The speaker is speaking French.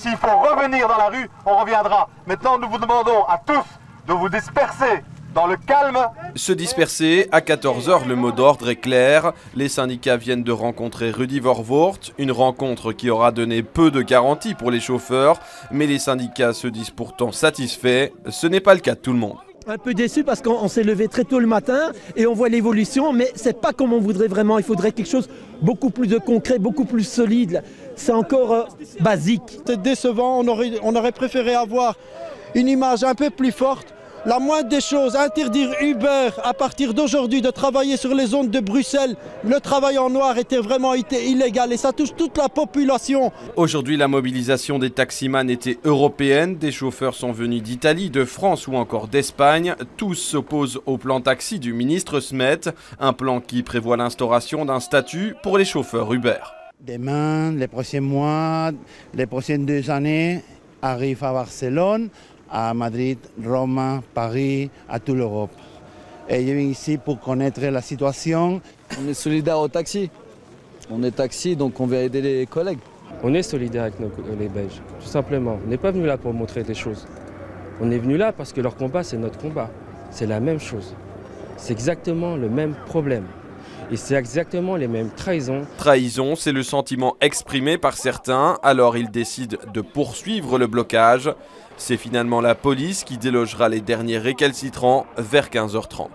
S'il faut revenir dans la rue, on reviendra. Maintenant, nous vous demandons à tous de vous disperser dans le calme. Se disperser, à 14 h, le mot d'ordre est clair. Les syndicats viennent de rencontrer Rudy Vervoort, une rencontre qui aura donné peu de garanties pour les chauffeurs, mais les syndicats se disent pourtant satisfaits. Ce n'est pas le cas de tout le monde. Un peu déçu parce qu'on s'est levé très tôt le matin et on voit l'évolution, mais c'est pas comme on voudrait vraiment. Il faudrait quelque chose beaucoup plus de concret, beaucoup plus solide. C'est encore basique. C'est décevant, on aurait préféré avoir une image un peu plus forte. La moindre des choses, interdire Uber à partir d'aujourd'hui de travailler sur les zones de Bruxelles. Le travail en noir était vraiment illégal et ça touche toute la population. Aujourd'hui, la mobilisation des taximans était européenne. Des chauffeurs sont venus d'Italie, de France ou encore d'Espagne. Tous s'opposent au plan taxi du ministre Smet, un plan qui prévoit l'instauration d'un statut pour les chauffeurs Uber. Demain, les prochains mois, les prochaines 2 années, arrive à Barcelone, à Madrid, Rome, Paris, à toute l'Europe. Et je viens ici pour connaître la situation. On est solidaire au taxi. On est taxi, donc on veut aider les collègues. On est solidaire avec les Belges, tout simplement. On n'est pas venu là pour montrer des choses. On est venu là parce que leur combat, c'est notre combat. C'est la même chose. C'est exactement le même problème. Et c'est exactement les mêmes trahisons. Trahison, c'est le sentiment exprimé par certains, alors ils décident de poursuivre le blocage. C'est finalement la police qui délogera les derniers récalcitrants vers 15 h 30.